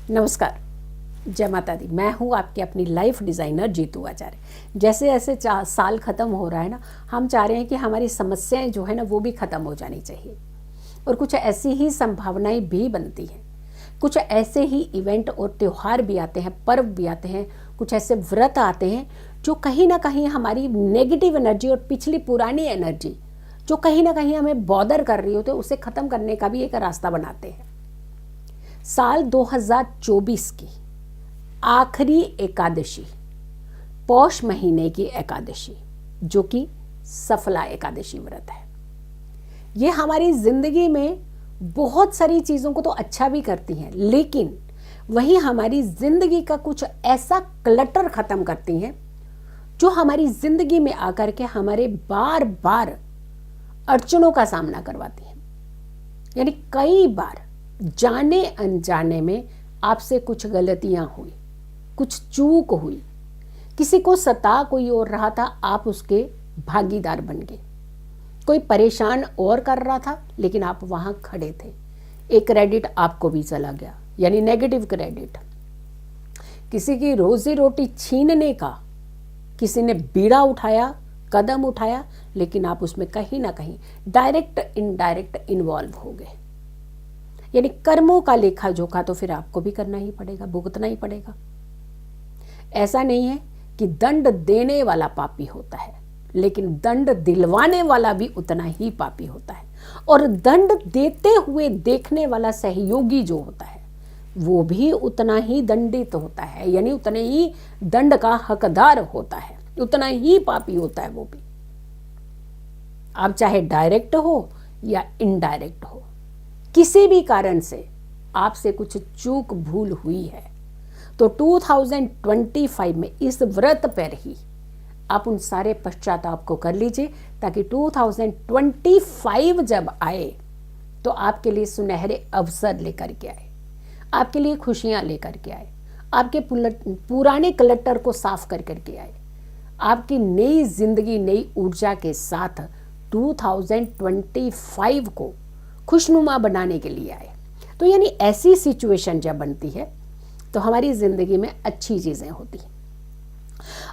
नमस्कार, जय माता दी। मैं हूँ आपकी अपनी लाइफ डिज़ाइनर जीतू आचार्य। जैसे जैसे साल ख़त्म हो रहा है ना, हम चाह रहे हैं कि हमारी समस्याएं जो है ना वो भी ख़त्म हो जानी चाहिए और कुछ ऐसी ही संभावनाएं भी बनती हैं। कुछ ऐसे ही इवेंट और त्यौहार भी आते हैं, पर्व भी आते हैं, कुछ ऐसे व्रत आते हैं जो कहीं ना कहीं हमारी नेगेटिव एनर्जी और पिछली पुरानी एनर्जी जो कहीं ना कहीं हमें बॉदर कर रही होती है उसे ख़त्म करने का भी एक रास्ता बनाते हैं। साल 2024 की आखिरी एकादशी, पौष महीने की एकादशी, जो कि सफला एकादशी व्रत है, ये हमारी जिंदगी में बहुत सारी चीज़ों को तो अच्छा भी करती हैं, लेकिन वहीं हमारी जिंदगी का कुछ ऐसा क्लटर खत्म करती हैं जो हमारी जिंदगी में आकर के हमारे बार बार अड़चनों का सामना करवाती हैं। यानी कई बार जाने अनजाने में आपसे कुछ गलतियां हुई, कुछ चूक हुई, किसी को सता कोई और रहा था, आप उसके भागीदार बन गए। कोई परेशान और कर रहा था लेकिन आप वहां खड़े थे। एक क्रेडिट आपको भी चला गया, यानी नेगेटिव क्रेडिट। किसी की रोजी रोटी छीनने का किसी ने बीड़ा उठाया, कदम उठाया, लेकिन आप उसमें कहीं ना कहीं डायरेक्ट इनडायरेक्ट इन्वॉल्व हो गए। यानी कर्मों का लेखा जोखा तो फिर आपको भी करना ही पड़ेगा, भुगतना ही पड़ेगा। ऐसा नहीं है कि दंड देने वाला पापी होता है, लेकिन दंड दिलवाने वाला भी उतना ही पापी होता है। और दंड देते हुए देखने वाला सहयोगी जो होता है वो भी उतना ही दंडित होता है, यानी उतने ही दंड का हकदार होता है, उतना ही पापी होता है वो भी। आप चाहे डायरेक्ट हो या इनडायरेक्ट हो, किसी भी कारण से आपसे कुछ चूक भूल हुई है तो 2025 में इस व्रत पर ही आप उन सारे पश्चाताप को कर लीजिए, ताकि 2025 जब आए तो आपके लिए सुनहरे अवसर लेकर के आए, आपके लिए खुशियां लेकर के आए, आपके पुराने क्लटर को साफ कर करके आए, आपकी नई जिंदगी नई ऊर्जा के साथ 2025 को खुशनुमा बनाने के लिए आए। तो यानी ऐसी सिचुएशन जब बनती है तो हमारी जिंदगी में अच्छी चीजें होती हैं।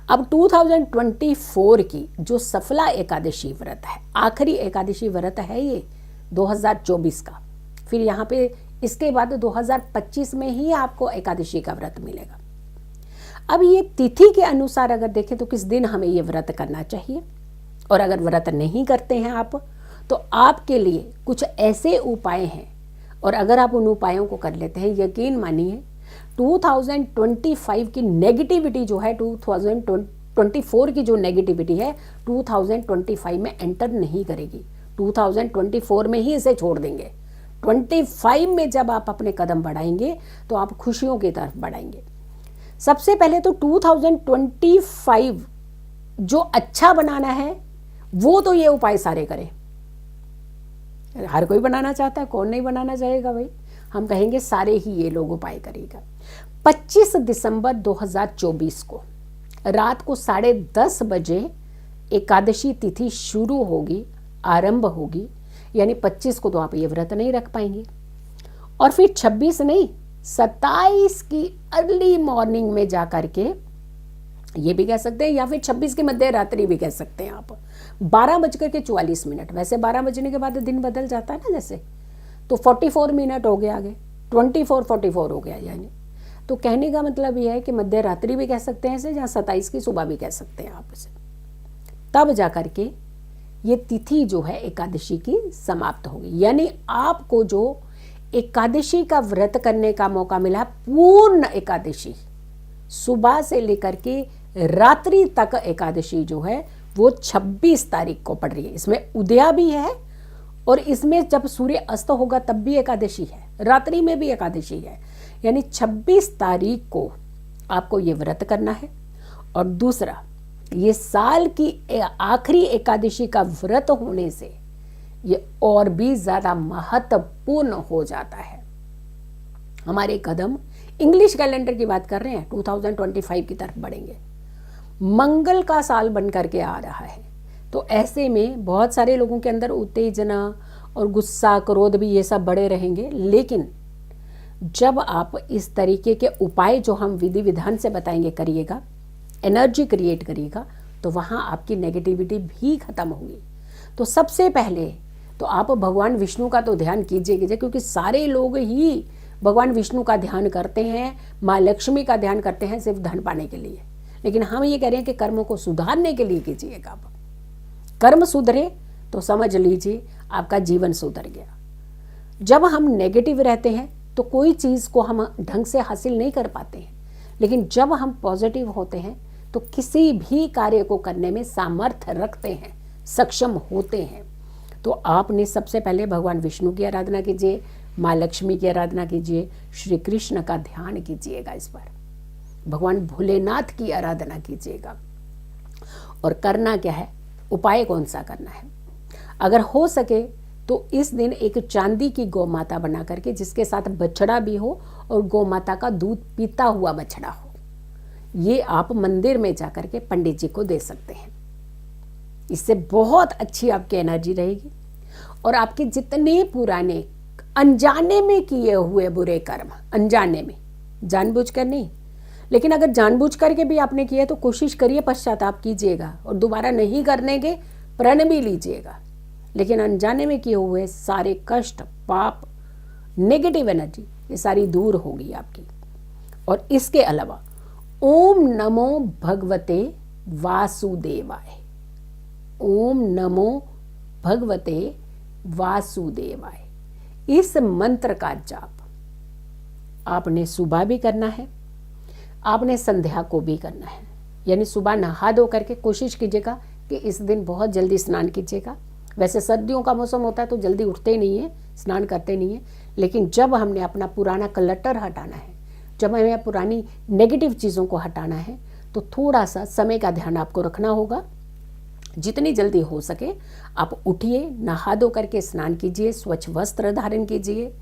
अब 2024 की जो सफला एकादशी व्रत है, आखिरी एकादशी व्रत है ये 2024 का, फिर यहाँ पे इसके बाद 2025 में ही आपको एकादशी का व्रत मिलेगा। अब ये तिथि के अनुसार अगर देखें तो किस दिन हमें ये व्रत करना चाहिए, और अगर व्रत नहीं करते हैं आप तो आपके लिए कुछ ऐसे उपाय हैं, और अगर आप उन उपायों को कर लेते हैं, यकीन मानिए 2025 की नेगेटिविटी जो है, 2024 की जो नेगेटिविटी है 2025 में एंटर नहीं करेगी। 2024 में ही इसे छोड़ देंगे। 25 में जब आप अपने कदम बढ़ाएंगे तो आप खुशियों की तरफ बढ़ाएंगे। सबसे पहले तो 2025 जो अच्छा बनाना है वो तो ये उपाय सारे करें। हर कोई बनाना चाहता है, कौन नहीं बनाना चाहेगा भाई। हम कहेंगे सारे ही ये लोग उपाय करेगा। 25 दिसंबर 2024 को रात को 10:30 बजे एकादशी तिथि शुरू होगी, आरंभ होगी। यानी 25 को तो आप ये व्रत नहीं रख पाएंगे, और फिर 26 नहीं 27 की अर्ली मॉर्निंग में जा करके, ये भी कह सकते हैं, या फिर 26 की मध्य रात्रि भी कह सकते हैं आप, 12:44। वैसे 12 बजने के बाद दिन बदल जाता है ना, जैसे तो 44 मिनट हो गया, आगे 24:44 हो गया। यानी तो कहने का मतलब यह है कि मध्य रात्रि भी कह सकते हैं इसे, जहाँ 27 की सुबह भी कह सकते हैं आप इसे। तब जा करके ये तिथि जो है एकादशी की समाप्त होगी। यानी आपको जो एकादशी का व्रत करने का मौका मिला, पूर्ण एकादशी, सुबह से लेकर के रात्रि तक एकादशी जो है वो 26 तारीख को पड़ रही है। इसमें उदया भी है, और इसमें जब सूर्य अस्त होगा तब भी एकादशी है, रात्रि में भी एकादशी है। यानी 26 तारीख को आपको ये व्रत करना है। और दूसरा, ये साल की आखिरी एकादशी का व्रत होने से ये और भी ज्यादा महत्वपूर्ण हो जाता है। हमारे कदम इंग्लिश कैलेंडर की बात कर रहे हैं, 2025 की तरफ बढ़ेंगे। मंगल का साल बन करके आ रहा है, तो ऐसे में बहुत सारे लोगों के अंदर उत्तेजना और गुस्सा, क्रोध भी ये सब बड़े रहेंगे। लेकिन जब आप इस तरीके के उपाय जो हम विधि विधान से बताएंगे करिएगा, एनर्जी क्रिएट करिएगा, तो वहाँ आपकी नेगेटिविटी भी खत्म होगी। तो सबसे पहले तो आप भगवान विष्णु का तो ध्यान कीजिए, क्योंकि सारे लोग ही भगवान विष्णु का ध्यान करते हैं, माँ लक्ष्मी का ध्यान करते हैं सिर्फ धन पाने के लिए। लेकिन हम ये कह रहे हैं कि कर्मों को सुधारने के लिए कीजिएगा। आप कर्म सुधरे तो समझ लीजिए आपका जीवन सुधर गया। जब हम नेगेटिव रहते हैं तो कोई चीज़ को हम ढंग से हासिल नहीं कर पाते हैं, लेकिन जब हम पॉजिटिव होते हैं तो किसी भी कार्य को करने में सामर्थ्य रखते हैं, सक्षम होते हैं। तो आपने सबसे पहले भगवान विष्णु की आराधना कीजिए, माँ लक्ष्मी की आराधना कीजिए, श्री कृष्ण का ध्यान कीजिएगा, इस पर भगवान भोलेनाथ की आराधना कीजिएगा। और करना क्या है, उपाय कौन सा करना है, अगर हो सके तो इस दिन एक चांदी की गौ माता बना करके, जिसके साथ बछड़ा भी हो और गौ माता का दूध पीता हुआ बछड़ा हो, ये आप मंदिर में जाकर के पंडित जी को दे सकते हैं। इससे बहुत अच्छी आपकी एनर्जी रहेगी और आपके जितने पुराने अनजाने में किए हुए बुरे कर्म, अनजाने में, जानबूझकर नहीं, लेकिन अगर जानबूझ करके भी आपने किया तो कोशिश करिए पश्चाताप कीजिएगा और दोबारा नहीं करने के प्रण भी लीजिएगा। लेकिन अनजाने में किए हुए सारे कष्ट, पाप, नेगेटिव एनर्जी, ये सारी दूर होगी आपकी। और इसके अलावा ओम नमो भगवते वासुदेवाय, ओम नमो भगवते वासुदेवाय, इस मंत्र का जाप आपने सुबह भी करना है, आपने संध्या को भी करना है। यानी सुबह नहा धो करके कोशिश कीजिएगा कि इस दिन बहुत जल्दी स्नान कीजिएगा। वैसे सर्दियों का मौसम होता है तो जल्दी उठते नहीं है, स्नान करते नहीं है, लेकिन जब हमने अपना पुराना क्लटर हटाना है, जब हमें पुरानी नेगेटिव चीज़ों को हटाना है, तो थोड़ा सा समय का ध्यान आपको रखना होगा। जितनी जल्दी हो सके आप उठिए, नहा धो करके स्नान कीजिए, स्वच्छ वस्त्र धारण कीजिए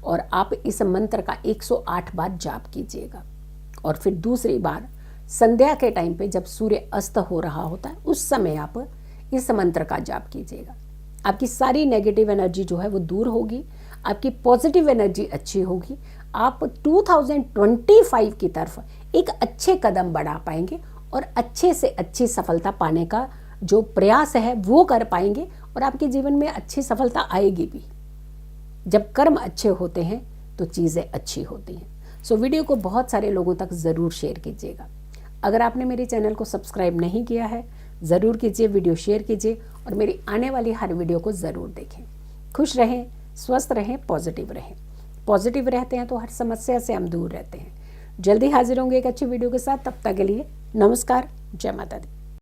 और आप इस मंत्र का 108 बार जाप कीजिएगा। और फिर दूसरी बार संध्या के टाइम पे जब सूर्य अस्त हो रहा होता है, उस समय आप इस मंत्र का जाप कीजिएगा। आपकी सारी नेगेटिव एनर्जी जो है वो दूर होगी, आपकी पॉजिटिव एनर्जी अच्छी होगी। आप 2025 की तरफ एक अच्छे कदम बढ़ा पाएंगे और अच्छे से अच्छी सफलता पाने का जो प्रयास है वो कर पाएंगे और आपके जीवन में अच्छी सफलता आएगी भी। जब कर्म अच्छे होते हैं तो चीज़ें अच्छी होती हैं। सो वीडियो को बहुत सारे लोगों तक ज़रूर शेयर कीजिएगा। अगर आपने मेरे चैनल को सब्सक्राइब नहीं किया है ज़रूर कीजिए, वीडियो शेयर कीजिए और मेरी आने वाली हर वीडियो को ज़रूर देखें। खुश रहें, स्वस्थ रहें, पॉजिटिव रहें। पॉजिटिव रहते हैं तो हर समस्या से हम दूर रहते हैं। जल्दी हाजिर होंगे एक अच्छी वीडियो के साथ। तब तक के लिए नमस्कार, जय माता दी।